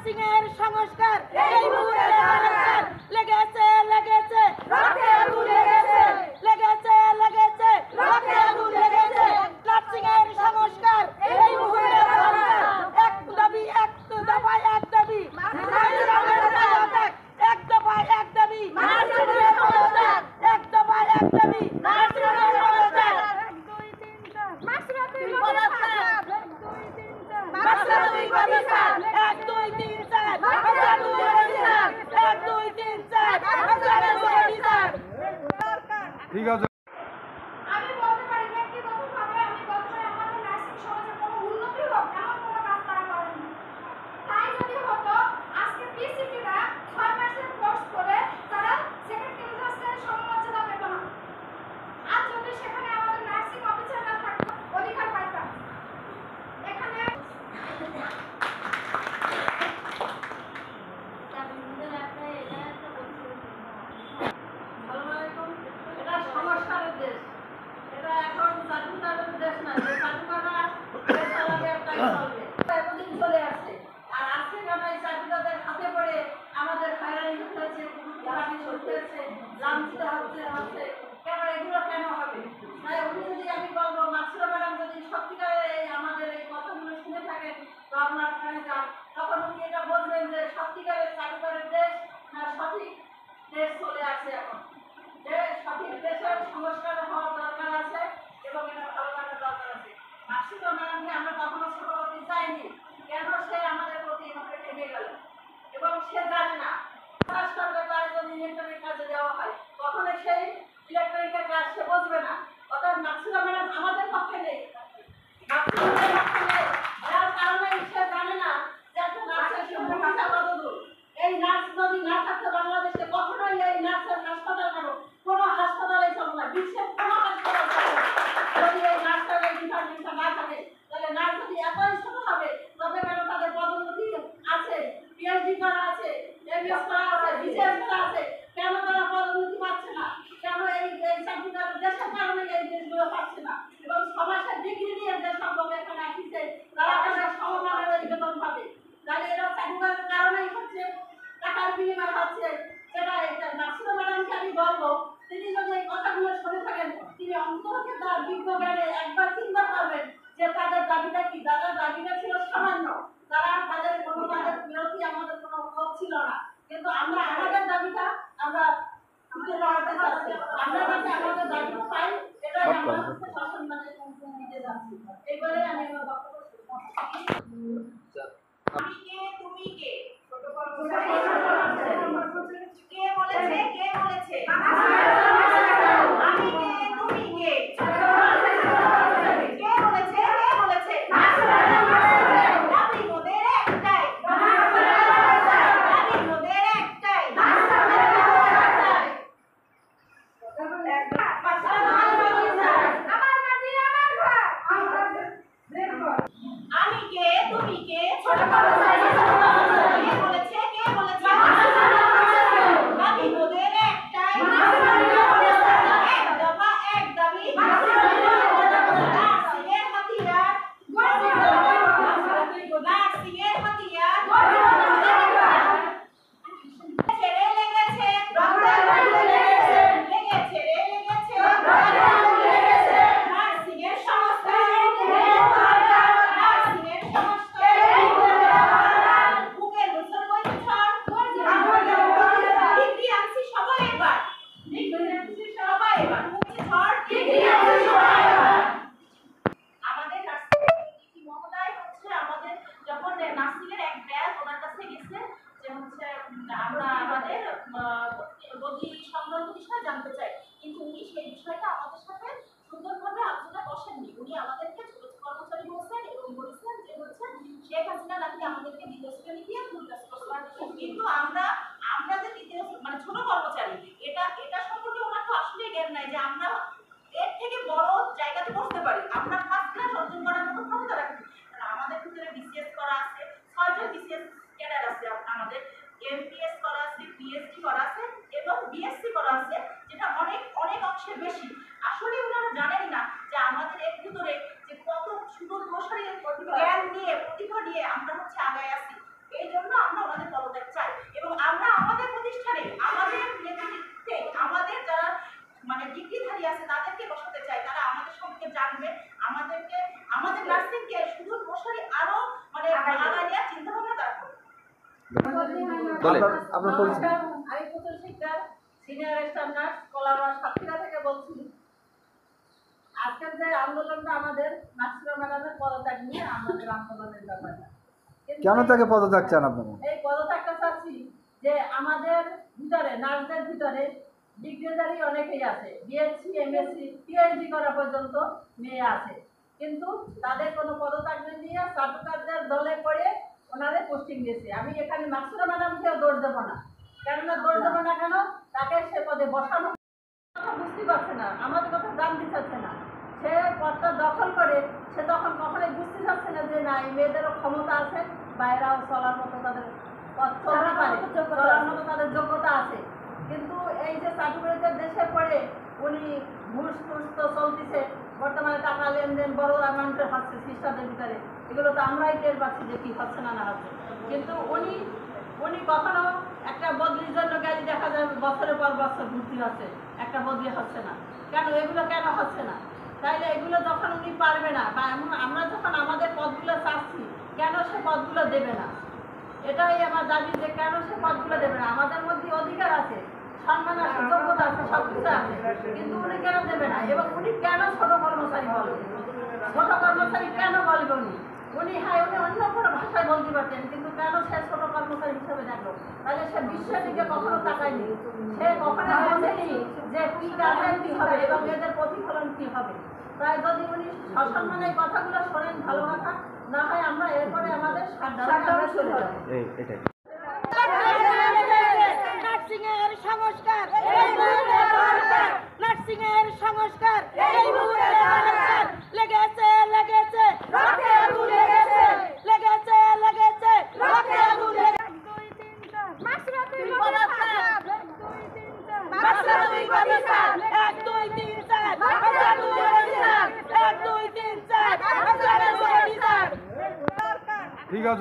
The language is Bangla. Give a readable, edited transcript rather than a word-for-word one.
নার্সিং এর সংস্কার এই মুহূর্তে দরকার। লেগেছে লেগেছে রক্তে আগুন লেগেছে, লেগেছে লেগেছে রক্তে আগুন লেগেছে। নার্সিং এর সংস্কার এই মুহূর্তে দরকার। এক দাবি, এক দফা, এক দাবি, এক দফা এক দাবি, এক দফা এক দাবি, ঠিক আছে। আমি বলতে পারি ব্যক্তিগতভাবে আমি বলতে আমাদের নার্সিং সমাজে কোনো উন্নতি হোক এমন কোনো কাজ তারা করেনি। তাই যদি হতো আজকে পিসিটিরা 6 মাসের কোর্স করে তারা সেকেন্ড ক্লাসের সমমর্যাদা পেত না। আর যদি সেখানে আমাদের নার্সিং অফিসাররা থাকতো অধিকার পাইতাম। এখানে তখন উনি এটা বলবেন যে সত্যিকারের চাকরির দেশ না সঠিক দেশ চলে আসে এখন, যে সঠিক দেশের সংস্কার হওয়ার দরকার আছে এবং এটা ভালো লাগার দরকার আছে। মার্কসিজা ম্যাডামকে আমরা কখনো ছোট করতে চাইনি, কেন সে আমাদের প্রতি এভাবে ঠেকে গেল এবং সে জানে না কাজ করলে তার জন্য ইলেকট্রনিক কাজে দেওয়া হয়, কখনো সেই ইলেকট্রনিকের কাজ সে বুঝবে না। অর্থাৎ মার্কসিজা ম্যাডাম আমাদের পক্ষে নেই, যার কারণে সে জানে না যে একটা নার্সের ভূমিকা কতদূর। এই নার্স যদি না থাকতো বাংলাদেশে কখনোই এই নার্সের হাসপাতাল কোনো হাসপাতালে চলবে না, বিশ্বের কোনো হাসপাতাল চলবে না। যদি এই নার্সের এই ডিপার্টমেন্টটা না থাকে তাহলে নার্স যদি এতই ছোট হবে তবে কেন তাদের পদোন্নতি আছে, পিএইচডি করা আছে, এমএস করা আছে, বিসিএস করা আছে, কেন তারা পদোন্নতি পাচ্ছে না? কেন এই চাকরিদার দেশের কারণে এই দেশগুলো পাচ্ছে না? এবং সমাজের ডিগ্রি নিয়ে যে সব লোক এখানে আসছে তারা তাদের সমমানের বেতন পাবে, তাহলে এরা চাকরিদারের কারণেই হচ্ছে, টাকার বিনিময় হচ্ছে। সেটা নার্সিজা ম্যাডামকে আমি বলবো, তিনি যদি এই কথাগুলো শুনে থাকেন তিনি অন্তত তার বিজ্ঞ জ্ঞানে একবার চিন্তা করবেন যে তাদের দাবিটা কি। তাদের দাবিটা ছিল সামান্য, তাদের কোনো তাদের বিরতি আমাদের কোনো ক্ষোভ ছিল না, কিন্তু আমরা আমাদের দাবিটা আমরা লড়াতে চাচ্ছি, আমরা যাতে আমাদের দাবিটা পাই এটাই আমরা শাসন মানে নিতে যাচ্ছি। এইবারে আমি আমার বক্তব্য শেষ করছি। আমি কে তুমি কে কে বলেছে, কে বলেছে আমি কে তুমি কে, কে বলেছে, কে বলেছে দাবি মোদের একটাই, দাবি মোদের একটাই। আমি কে তুমি কে ছোট কে বলেছে, কে বলেছে দাবি মোদের একটাই, এক দফা এক দাবি, নার্সিংয়ের হাতিয়ার, নার্সিংয়ের হাতিয়ার ছেড়ে লেগেছে, লেগেছে রে লেগেছে নার্সিংয়ের সংস্কার, নার্সিংয়ের সংস্কার বুকের গোসল বইতে ছড় ডিগ্রি আনছি সবাই এবার, ডিগ্রি আনছি সবাই এবার বুকে ছড় ডিগ্রি আনছি সবাই এবার। আমাদের নার্সিং মহোদয় হচ্ছে আমাদের যখন নার্সিংয়ের এক ব্যাচ ওনার কাছে গেছে যে হচ্ছে আমরা আমাদের বদলি সংক্রান্ত বিষয়ে জানতে চাই, কিন্তু উনি সেই বিষয়টা আমাদের সাথে সুন্দরভাবে আলোচনা বসেননি। উনি আমাদেরকে ছোট কর্মচারী বলছেন এবং বলেছেন যে হচ্ছে শেখ হাসিনা নাকি আমাদেরকে দ্বিতীয় শ্রেণী দিয়ে ফুল কাজ করছেন, কিন্তু আমরা যে দ্বিতীয় মানে ছোট কর্মচারী এটা সম্পর্কে ওনার তো আসলে জ্ঞান নাই যে আমরা এর থেকে বড় জায়গাতে বসতে পারি, আমরা ফার্স্ট ক্লাস অর্জন করার মতো ক্ষমতা রাখি। আমাদের ভিতরে বিসিএস করা আছে, 6জন বিসিএস ক্যাডার আছে, আমাদের এমপিএস করা আছে, পিএইচডি করা আছে এবং বিএসসি করা আছে, যেটা অনেক অনেক অংশে বেশি। আসলে ওনারা জানেন না যে আমাদের এর ভিতরে যে কত সুদূর প্রসারী জ্ঞান নিয়ে প্রতিভা নিয়ে আমরা হচ্ছে আগায় আছি। এই জন্য আমরা আনবে, আমাদেরকে আমাদের নার্সিংকে শুধু মশারি আরো মানে আগাইয়া চিন্তা ভাবনা দরকার। আপনার পরিচয়। আমি Putul Sikdar, senior staff nurse, Kalaroa Satkhira থেকে বলছি। আজকের যে আন্দোলনটা আমাদের নার্সিরা ম্যাডামের পদত্যাগ নিয়ে আমাদের আন্দোলনের ব্যাপারটা, কেন তাকে পদত্যাগ চান আপনারা? এই পদত্যাগটা চাচ্ছি যে আমাদের ভিতরে নার্সদের ভিতরে ডিগ্রিধারী অনেকেই আছে, বিএসসি, এমএসসি, পিএইচডি করা পর্যন্ত মেয়ে আছে, কিন্তু তাদের কোনো পদত্যাগ নিয়ে সার্টিফিকেটদের দলে করে ওনাদের পোস্টিং দিয়েছে। আমি এখানে নার্সিরা ম্যাডামকেও দোষ দেবো না, কেননা দোষ দেবো না কেন, তাকে সে পদে বসানো বুঝতে পারছে না, আমাদের কথা জানতে চাচ্ছে না। সে পদটা দখল করে সে তখন কখনোই বুঝতে চাচ্ছে না যে না, এই মেয়েদেরও ক্ষমতা আছে, বাইরেও চলার মতো তাদের পথ চলতে পারে, চলার মতো তাদের যোগ্যতা আছে। কিন্তু এই যে সার্টিফিকেটের দেশে পড়ে উনি ঘুষ টুস তো চলতেছে, বর্তমানে টাকা লেনদেন বড় অ্যামাউন্টের হচ্ছে সিস্টারদের ভিতরে, এগুলো তো আমরাই টের পাচ্ছি যে কি হচ্ছে না না হচ্ছে। কিন্তু উনি কখনো একটা বদলির জন্য গাড়ি দেখা যায় বছরের পর বছর ঘুরতে হচ্ছে, একটা বদলি হচ্ছে না কেন, এগুলো কেন হচ্ছে না? তাইলে এগুলো যখন উনি পারবে না, বা আমরা যখন আমাদের পদগুলো চাচ্ছি, কেন সে পদগুলো দেবে না? এটাই আমার দাবি যে কেন সে পদগুলো দেবে না? আমাদের মধ্যে অধিকার আছে, সম্মান আছে, যোগ্যতা আছে, সবকিছু আছে, কিন্তু উনি কেন দেবে না? এবং উনি কেন ছোট কর্মচারী বলবে? ছোট কর্মচারী কেন বলবে উনি? উনি অন্য কোনো ভাষায় বলতে পারতেন, কিন্তু কেন সে ছোট কর্মচারী হিসেবে দেখলো? তাহলে সে বিশ্বের দিকে কখনো তাকায়নি, সে কখনো বোঝেনি যে কি কাজে কি হবে এবং এদের প্রতিফলন কি হবে। তাই যদি উনি সসম্মানে এই কথাগুলো শোনেন ভালো কথা, না হয় আমরা এরপরে আমাদের সাতটা শুরু হবে। নার্সিংয়ের সংস্কার এই মুহূর্তে দরকার, নার্সিংয়ের সংস্কার এই মুহূর্তে দরকার। লেগেছে লেগেছে রক্তে আগুন লেগেছে, লেগেছে লেগেছে রক্তে আগুন লেগেছে। 1 2 3 4 মাসরা তুই পদত্যাগ, 1 2 3 4 মাসরা তুই পদত্যাগ, 1 2 3 4 মাসরা তুই পদত্যাগ, 1 2 3 4 মাসরা তুই পদত্যাগ। ঠিক আছে।